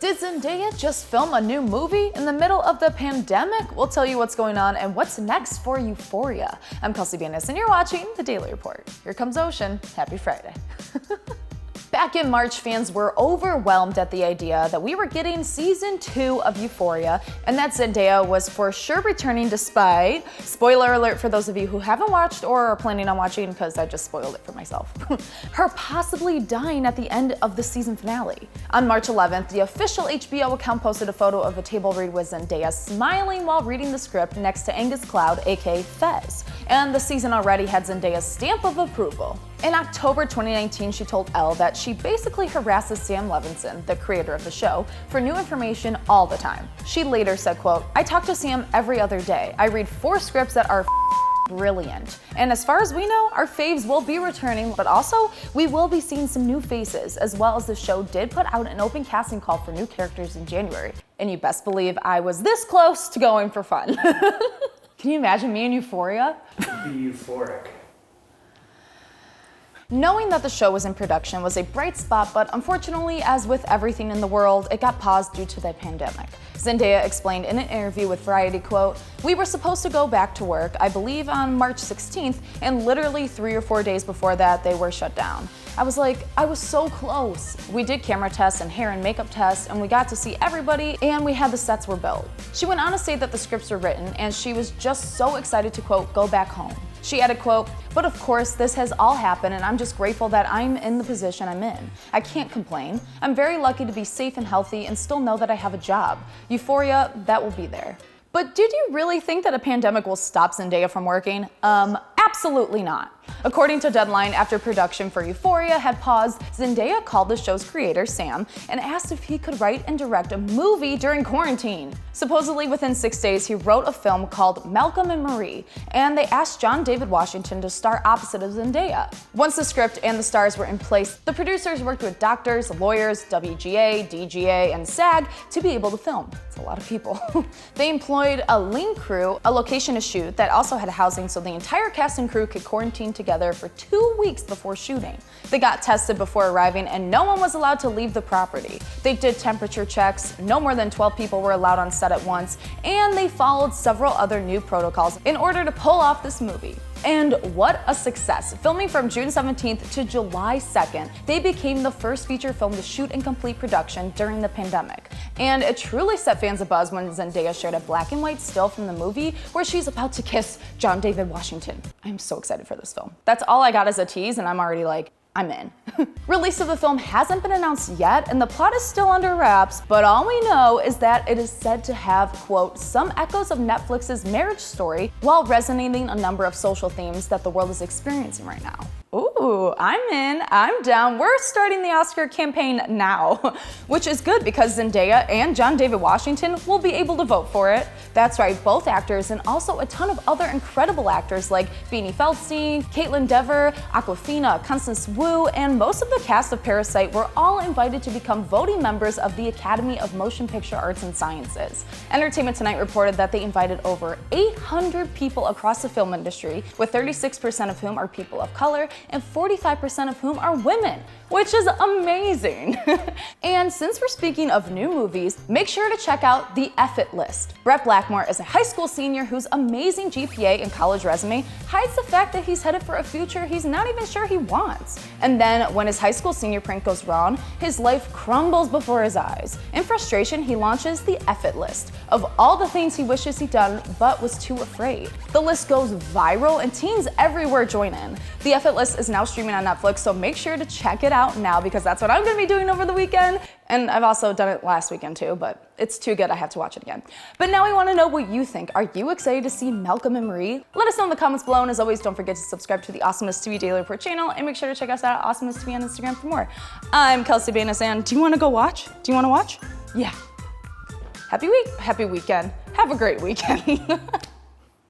Did Zendaya just film a new movie in the middle of the pandemic? We'll tell you what's going on and what's next for Euphoria. I'm Kelsey Banas and you're watching the Daily Report. Here comes Ocean. Happy Friday. Back in March, fans were overwhelmed at the idea that we were getting season 2 of Euphoria and that Zendaya was for sure returning despite, spoiler alert for those of you who haven't watched or are planning on watching because I just spoiled it for myself, her possibly dying at the end of the season finale. On March 11th, the official HBO account posted a photo of a table read with Zendaya smiling while reading the script next to Angus Cloud, aka Fez, and the season already had Zendaya's stamp of approval. In October 2019, she told Elle that she basically harasses Sam Levinson, the creator of the show, for new information all the time. She later said, quote, "I talk to Sam every other day. I read 4 scripts that are brilliant. And as far as we know, our faves will be returning, but also we will be seeing some new faces, as well as the show did put out an open casting call for new characters in January. And you best believe I was this close to going for fun." Can you imagine me in Euphoria? Be euphoric. Knowing that the show was in production was a bright spot, but unfortunately, as with everything in the world, it got paused due to the pandemic. Zendaya explained in an interview with Variety, quote, "We were supposed to go back to work, I believe on March 16th, and literally 3 or 4 days before that, they were shut down. I was so close. We did camera tests and hair and makeup tests, and we got to see everybody, and we had the sets were built." She went on to say that the scripts were written, and she was just so excited to, quote, "go back home." She added, quote, "But of course, this has all happened, and I'm just grateful that I'm in the position I'm in. I can't complain. I'm very lucky to be safe and healthy and still know that I have a job. Euphoria, that will be there." But did you really think that a pandemic will stop Zendaya from working? Absolutely not. According to Deadline, after production for Euphoria had paused, Zendaya called the show's creator, Sam, and asked if he could write and direct a movie during quarantine. Supposedly within 6 days, he wrote a film called Malcolm and Marie, and they asked John David Washington to star opposite of Zendaya. Once the script and the stars were in place, the producers worked with doctors, lawyers, WGA, DGA, and SAG to be able to film. It's a lot of people. They employed a lean crew, a location to shoot that also had housing so the entire cast and crew could quarantine together for 2 weeks before shooting. They got tested before arriving and no one was allowed to leave the property. They did temperature checks, no more than 12 people were allowed on set at once, and they followed several other new protocols in order to pull off this movie. And what a success. Filming from June 17th to July 2nd, they became the first feature film to shoot and complete production during the pandemic. And it truly set fans abuzz when Zendaya shared a black and white still from the movie where she's about to kiss John David Washington. I'm so excited for this film. That's all I got as a tease and I'm already like, I'm in. Release of the film hasn't been announced yet and the plot is still under wraps, but all we know is that it is said to have, quote, "some echoes of Netflix's Marriage Story while resonating a number of social themes that the world is experiencing right now." Ooh, I'm in, I'm down. We're starting the Oscar campaign now, which is good because Zendaya and John David Washington will be able to vote for it. That's right, both actors and also a ton of other incredible actors like Beanie Feldstein, Caitlin Dever, Awkwafina, Constance Wu, and most of the cast of Parasite were all invited to become voting members of the Academy of Motion Picture Arts and Sciences. Entertainment Tonight reported that they invited over 800 people across the film industry, with 36% of whom are people of color and 45% of whom are women, which is amazing. And since we're speaking of new movies, make sure to check out The F It List. Brett Blackmore is a high school senior whose amazing GPA and college resume hides the fact that he's headed for a future he's not even sure he wants. And then when his high school senior prank goes wrong, his life crumbles before his eyes. In frustration, he launches The F It List of all the things he wishes he'd done but was too afraid. The list goes viral and teens everywhere join in. The F It List is now streaming on Netflix, so make sure to check it out now because that's what I'm gonna be doing over the weekend. And I've also done it last weekend too, but it's too good I have to watch it again. But now we wanna know what you think. Are you excited to see Malcolm and Marie? Let us know in the comments below, and as always, don't forget to subscribe to the AwesomenessTV Daily Report channel, and make sure to check us out at AwesomenessTV on Instagram for more. I'm Kelsey Banas, and do you wanna go watch? Do you wanna watch? Yeah. Happy weekend. Have a great weekend.